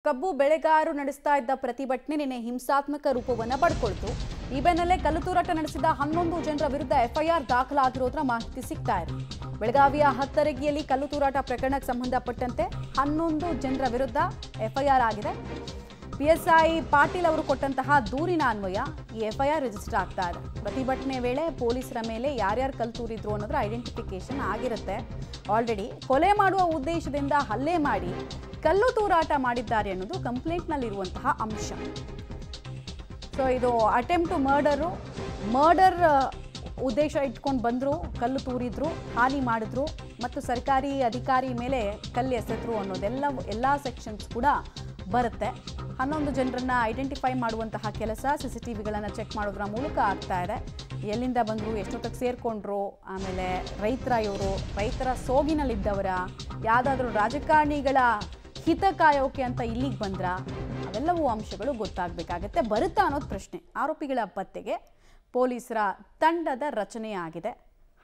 ಕಬ್ಬು ಬೆಳೆಗಾರರು ನಡೆಸ್ತಾ ಇದ್ದ ಪ್ರತಿಭಟನೆ ನಿನ್ನೆ ಹಿಂಸಾತ್ಮಕ ರೂಪವನ್ನು ಪಡ್ಕೊಳ್ತು. ಈ ಬೆನ್ನಲ್ಲೇ ಕಲ್ಲುತೂರಾಟ ನಡೆಸಿದ 11 ಜನರ ವಿರುದ್ಧ ಎಫ್ಐಆರ್ ದಾಖಲಾಗಿರೋದ್ರ ಮಾಹಿತಿ ಸಿಗ್ತಾ ಇದೆ. ಬೆಳಗಾವಿಯ ಹತ್ತರಗಿಯಲ್ಲಿ ಕಲ್ಲುತೂರಾಟ ಪ್ರಕರಣಕ್ಕೆ ಸಂಬಂಧಪಟ್ಟಂತೆ 11 ಜನರ ವಿರುದ್ಧ ಎಫ್ಐಆರ್ ಆಗಿದೆ. ಪಿಎಸ್ಐ ಪಾಟೀಲ್ ಅವರು ಕೊಟ್ಟಂತಹ ದೂರಿನ ಅನ್ವಯ ಈ ಎಫ್ಐಆರ್ ರಿಜಿಸ್ಟರ್ ಆಗ್ತಾ ಇದೆ. ಪ್ರತಿಭಟನೆ ವೇಳೆ ಪೊಲೀಸರ ಮೇಲೆ ಯಾರ್ಯಾರು ಕಲ್ಲುತೂರಿದ್ರು ಅನ್ನೋದ್ರ ಐಡೆಂಟಿಫಿಕೇಶನ್ ಆಗಿರುತ್ತೆ. ಆಲ್ರೆಡಿ ಕೊಲೆ ಮಾಡುವ ಉದ್ದೇಶದಿಂದ ಹಲ್ಲೆ ಮಾಡಿ ಕಲ್ಲು ತೂರಾಟ ಮಾಡಿದ್ದಾರೆ ಅನ್ನೋದು ಕಂಪ್ಲೇಂಟ್ನಲ್ಲಿರುವಂತಹ ಅಂಶ. ಸೊ ಇದು ಅಟೆಂಪ್ಟ್ ಟು ಮರ್ಡರ್ ಉದ್ದೇಶ ಇಟ್ಕೊಂಡು ಬಂದರು, ಕಲ್ಲು ತೂರಿದ್ರು, ಹಾನಿ ಮಾಡಿದ್ರು ಮತ್ತು ಸರ್ಕಾರಿ ಅಧಿಕಾರಿ ಮೇಲೆ ಕಲ್ಲು ಎಸೆದ್ರು ಎಲ್ಲ ಸೆಕ್ಷನ್ಸ್ ಕೂಡ ಬರುತ್ತೆ. 11 ಜನರನ್ನು ಐಡೆಂಟಿಫೈ ಮಾಡುವಂತಹ ಕೆಲಸ CCTVಗಳನ್ನು ಚೆಕ್ ಮಾಡೋದ್ರ ಮೂಲಕ ಆಗ್ತಾ ಇದೆ. ಎಲ್ಲಿಂದ ಬಂದರು, ಎಷ್ಟೊತ್ತಿಗೆ ಸೇರಿಕೊಂಡ್ರು, ಆಮೇಲೆ ರೈತರ ಸೋಗಿನಲ್ಲಿದ್ದವರ, ಯಾವುದಾದ್ರೂ ರಾಜಕಾರಣಿಗಳ ಹಿತ ಕಾಯೋಕೆ ಅಂತ ಇಲ್ಲಿಗೆ ಬಂದ್ರ, ಅವೆಲ್ಲವೂ ಅಂಶಗಳು ಗೊತ್ತಾಗಬೇಕಾಗತ್ತೆ. ಬರುತ್ತಾ ಅನ್ನೋದು ಪ್ರಶ್ನೆ. ಆರೋಪಿಗಳ ಪತ್ತೆಗೆ ಪೊಲೀಸರ ತಂಡದ ರಚನೆ ಆಗಿದೆ.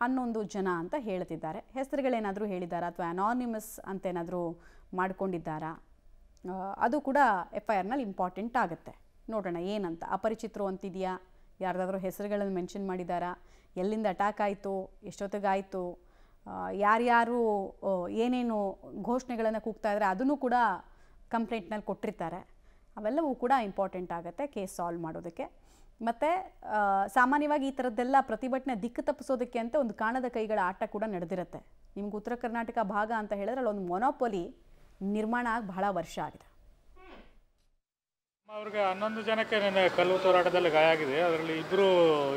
11 ಜನ ಅಂತ ಹೇಳ್ತಿದ್ದಾರೆ. ಹೆಸರುಗಳೇನಾದರೂ ಹೇಳಿದ್ದಾರಾ ಅಥವಾ ಅನಾನಿಮಸ್ ಅಂತ ಏನಾದರೂ ಮಾಡ್ಕೊಂಡಿದ್ದಾರಾ, ಅದು ಕೂಡ FIRನಲ್ಲಿ ಇಂಪಾರ್ಟೆಂಟ್ ಆಗುತ್ತೆ. ನೋಡೋಣ ಏನಂತ. ಅಪರಿಚಿತರು ಅಂತಿದೆಯಾ, ಯಾರ್ದಾದ್ರೂ ಹೆಸರುಗಳನ್ನು ಮೆನ್ಷನ್ ಮಾಡಿದ್ದಾರಾ, ಎಲ್ಲಿಂದ ಅಟ್ಯಾಕ್ ಆಯಿತು, ಎಷ್ಟೊತ್ತಿಗಾಯಿತು, ಯಾರ್ಯಾರು ಏನೇನು ಘೋಷಣೆಗಳನ್ನು ಕೂಗ್ತಾ ಇದ್ದಾರೆ ಅದನ್ನು ಕೂಡ ಕಂಪ್ಲೇಂಟ್ನಲ್ಲಿ ಕೊಟ್ಟಿರ್ತಾರೆ. ಅವೆಲ್ಲವೂ ಕೂಡ ಇಂಪಾರ್ಟೆಂಟ್ ಆಗುತ್ತೆ ಕೇಸ್ ಸಾಲ್ವ್ ಮಾಡೋದಕ್ಕೆ. ಮತ್ತು ಸಾಮಾನ್ಯವಾಗಿ ಈ ಥರದ್ದೆಲ್ಲ ಪ್ರತಿಭಟನೆ ದಿಕ್ಕು ತಪ್ಪಿಸೋದಕ್ಕೆ ಅಂತ ಒಂದು ಕಾಣದ ಕೈಗಳ ಆಟ ಕೂಡ ನಡೆದಿರುತ್ತೆ. ನಿಮ್ಗೆ ಉತ್ತರ ಕರ್ನಾಟಕ ಭಾಗ ಅಂತ ಹೇಳಿದ್ರೆ ಅಲ್ಲೊಂದು ಮೊನೋಪೊಲಿ ನಿರ್ಮಾಣ ಆಗಿ ಬಹಳ ವರ್ಷ ಆಗಿದೆ. ಅವ್ರಿಗೆ 11 ಜನಕ್ಕೆ ನೆನ್ನೆ ಕಲ್ಲು ತೂರಾಟದಲ್ಲಿ ಗಾಯ ಆಗಿದೆ. ಅದರಲ್ಲಿ ಇಬ್ಬರು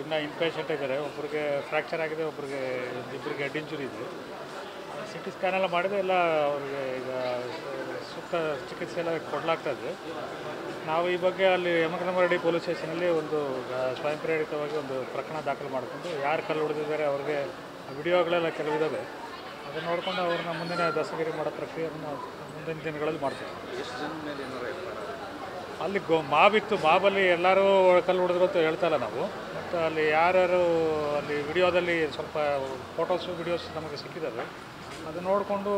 ಇನ್ನೂ ಇನ್ಪೇಷೆಂಟ್ ಇದ್ದಾರೆ. ಒಬ್ಬರಿಗೆ ಫ್ರ್ಯಾಕ್ಚರ್ ಆಗಿದೆ, ಇಬ್ಬರಿಗೆ ಹೆಡ್ ಇಂಜುರಿ ಇದೆ. CT ಸ್ಕ್ಯಾನ್ ಎಲ್ಲ ಮಾಡಿದೆ. ಎಲ್ಲ ಅವ್ರಿಗೆ ಈಗ ಸೂಕ್ತ ಚಿಕಿತ್ಸೆ ಎಲ್ಲ ಕೊಡಲಾಗ್ತಾ ಇದೆ. ನಾವು ಈ ಬಗ್ಗೆ ಅಲ್ಲಿ ಯಮಕನಮರಡಿ ಪೊಲೀಸ್ ಸ್ಟೇಷನಲ್ಲಿ ಒಂದು ಸ್ವಯಂ ಪ್ರೇರಿತವಾಗಿ ಒಂದು ಪ್ರಕರಣ ದಾಖಲು ಮಾಡಿಕೊಂಡು ಯಾರು ಕಲ್ಲು ಹೊಡೆದಿದ್ದಾರೆ ಅವ್ರಿಗೆ ವಿಡಿಯೋಗಳೆಲ್ಲ ಕೆಲವಿದ್ದಾವೆ. ಅದನ್ನು ನೋಡಿಕೊಂಡು ಅವ್ರನ್ನ ಮುಂದಿನ ದಸ್ತಗಿರಿ ಮಾಡೋ ಪ್ರಕ್ರಿಯೆಯನ್ನು ಮುಂದಿನ ದಿನಗಳಲ್ಲಿ ಮಾಡ್ತೀವಿ. ಅಲ್ಲಿ ಮಾವಿತ್ತು, ಮಾವಲ್ಲಿ ಎಲ್ಲರೂ ಕಲ್ಲು ಹೊಡೆದ್ರು ಅಂತ ಹೇಳ್ತಾ ಇಲ್ಲ ನಾವು. ಮತ್ತು ಅಲ್ಲಿ ಯಾರ್ಯಾರು ಅಲ್ಲಿ ವಿಡಿಯೋದಲ್ಲಿ ಸ್ವಲ್ಪ ವಿಡಿಯೋಸ್ ನಮಗೆ ಸಿಕ್ಕಿದ್ದಾವೆ. ಅದು ನೋಡಿಕೊಂಡು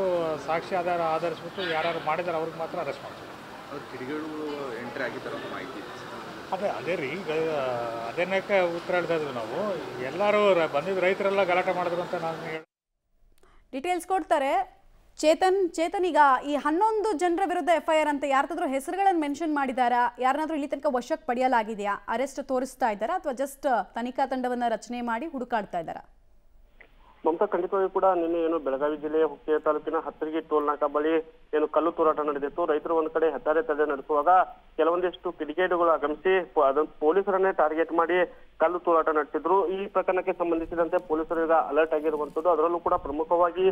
ಸಾಕ್ಷಿ ಆಧರಿಸ್ಬಿಟ್ಟು ಯಾರ್ಯಾರು ಮಾಡಿದ್ದಾರೆ ಅವ್ರಿಗೆ ಮಾತ್ರ ಅರೆಸ್ಟ್ ಮಾಡ್ತೀವಿ. ಕಿಡಿಗೇಡಿಗಳು ಎಂಟ್ರಿ ಆಗಿದ್ದಾರೆ ಅಂತ ಮಾಹಿತಿ. ಅದೇ ರೀ, ಅದೇನಕ್ಕೆ ಉತ್ತರ ಹೇಳ್ತಾ ಇದ್ವಿ ನಾವು. ಎಲ್ಲರೂ ಬಂದಿದ್ದು ರೈತರೆಲ್ಲ ಗಲಾಟೆ ಮಾಡಿದ್ರು ಅಂತ ನಾನು ಡೀಟೇಲ್ಸ್ ಕೊಡ್ತಾರೆ. ಚೇತನ್ ಈಗ ಈ 11 ಜನರ ವಿರುದ್ಧ FIR ಅಂತ ಯಾರ್ದಾದ್ರೂ ಹೆಸರುಗಳನ್ನು ಮೆನ್ಷನ್ ಮಾಡಿದಾರಾ, ಯಾರನ್ನಾದ್ರೂ ಇಲ್ಲಿ ತನಕ ವಶಕ್ಕೆ ಪಡೆಯಲಾಗಿದೆಯಾ, ಅರೆಸ್ಟ್ ತೋರಿಸ್ತಾ ಇದ್ದಾರಾ ಅಥವಾ ಜಸ್ಟ್ ತನಿಖಾ ತಂಡವನ್ನು ರಚನೆ ಮಾಡಿ ಹುಡುಕಾಡ್ತಾ ಇದ್ದಾರಾ? ಮಮತಾ, ಖಂಡಿತವಾಗಿ ಕೂಡ ನಿನ್ನೆ ಏನು ಬೆಳಗಾವಿ ಜಿಲ್ಲೆಯ ಹುಕ್ಕೇರಿ ತಾಲೂಕಿನ ಹತ್ತರಗಿ ಟೋಲ್ ನಾಕಾ ಬಳಿ ಏನು ಕಲ್ಲು ತೂರಾಟ ನಡೆದಿತ್ತು. ರೈತರು ಒಂದ್ ಕಡೆ ಹೆದ್ದಾರಿ ತಡೆ ನಡೆಸುವಾಗ ಕೆಲವೊಂದಿಷ್ಟು ಕಿಡಿಗೇಡಿಗಳು ಆಗಮಿಸಿ ಪೊಲೀಸರನ್ನೇ ಟಾರ್ಗೆಟ್ ಮಾಡಿ ಕಲ್ಲು ತೂರಾಟ ನಡೆಸಿದ್ರು. ಈ ಪ್ರಕರಣಕ್ಕೆ ಸಂಬಂಧಿಸಿದಂತೆ ಪೊಲೀಸರು ಈಗ ಅಲರ್ಟ್ ಆಗಿರುವಂತದ್ದು. ಅದರಲ್ಲೂ ಕೂಡ ಪ್ರಮುಖವಾಗಿ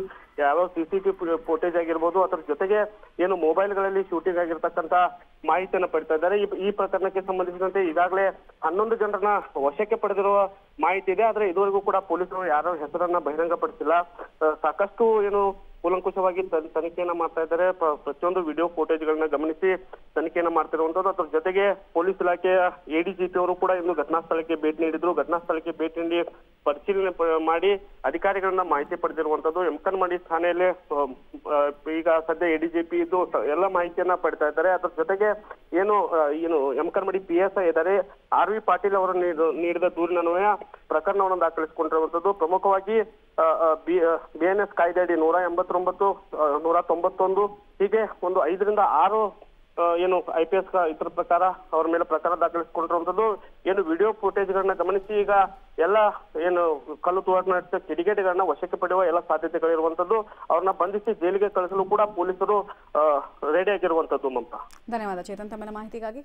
ಯಾವ CCTV ಫುಟೇಜ್ ಆಗಿರ್ಬೋದು, ಅದರ ಜೊತೆಗೆ ಏನು ಮೊಬೈಲ್ಗಳಲ್ಲಿ ಶೂಟಿಂಗ್ ಆಗಿರ್ತಕ್ಕಂತ ಮಾಹಿತಿಯನ್ನು ಪಡಿತಾ ಇದ್ದಾರೆ. ಈ ಪ್ರಕರಣಕ್ಕೆ ಸಂಬಂಧಿಸಿದಂತೆ ಈಗಾಗಲೇ 11 ಜನರನ್ನ ವಶಕ್ಕೆ ಪಡೆದಿರುವ ಮಾಹಿತಿ ಇದೆ. ಆದ್ರೆ ಇದುವರೆಗೂ ಕೂಡ ಪೊಲೀಸರು ಯಾರ ಹೆಸರನ್ನ ಬಹಿರಂಗಪಡಿಸಿಲ್ಲ. ಸಾಕಷ್ಟು ಏನು ಕೂಲಂಕುಷವಾಗಿ ತನಿಖೆಯನ್ನ ಮಾಡ್ತಾ ಇದ್ದಾರೆ. ಪ್ರತಿಯೊಂದು ವಿಡಿಯೋ ಫುಟೇಜ್ಗಳನ್ನ ಗಮನಿಸಿ ತನಿಖೆಯನ್ನ ಮಾಡ್ತಿರುವಂತದ್ದು. ಅದರ ಜೊತೆಗೆ ಪೊಲೀಸ್ ಇಲಾಖೆಯ ADGP ಅವರು ಕೂಡ ಇನ್ನು ಘಟನಾ ಸ್ಥಳಕ್ಕೆ ಭೇಟಿ ನೀಡಿದ್ರು. ಘಟನಾ ಸ್ಥಳಕ್ಕೆ ಭೇಟಿ ನೀಡಿ ಪರಿಶೀಲನೆ ಮಾಡಿ ಅಧಿಕಾರಿಗಳನ್ನ ಮಾಹಿತಿ ಪಡೆದಿರುವಂತದ್ದು. ಯಮಕನಮರಡಿ ಠಾಣೆಯಲ್ಲಿ ಈಗ ಸದ್ಯ ADGP ಇದ್ದು ಎಲ್ಲ ಮಾಹಿತಿಯನ್ನ ಪಡಿತಾ ಇದ್ದಾರೆ. ಅದರ ಜೊತೆಗೆ ಏನು ಯಮಕನಮರಡಿ PSI ಇದ್ದಾರೆ, RV ಪಾಟೀಲ್ ಅವರು ನೀಡಿದ ದೂರಿನ ಅನ್ವಯ ಪ್ರಕರಣವನ್ನು ದಾಖಲಿಸಿಕೊಂಡಿರುವಂತದ್ದು. ಪ್ರಮುಖವಾಗಿ BNS ಕಾಯ್ದೆ ಅಡಿ 189, 191 ಹೀಗೆ ಒಂದು 5 ರಿಂದ 6 ಏನು IPS ಇತರ ಪ್ರಕಾರ ಅವ್ರ ಮೇಲೆ ಪ್ರಕರಣ ದಾಖಲಿಸಿಕೊಂಡಿರುವಂತದ್ದು. ಏನು ವಿಡಿಯೋ ಫುಟೇಜ್ಗಳನ್ನ ಗಮನಿಸಿ ಈಗ ಎಲ್ಲ ಏನು ಕಲ್ಲು ತೂರಾಟ ನಡೆಸಿದ ಕಿಡಿಗೇಡಿಗಳನ್ನ ವಶಕ್ಕೆ ಪಡೆಯುವ ಎಲ್ಲ ಸಾಧ್ಯತೆಗಳಿರುವಂತದ್ದು. ಅವ್ರನ್ನ ಬಂಧಿಸಿ ಜೈಲಿಗೆ ಕಳಿಸಲು ಕೂಡ ಪೊಲೀಸರು ರೆಡಿ ಆಗಿರುವಂತದ್ದು. ಮಮತಾ, ಧನ್ಯವಾದ ಚೇತನ್ ತಮ್ಮ ಮಾಹಿತಿಗಾಗಿ.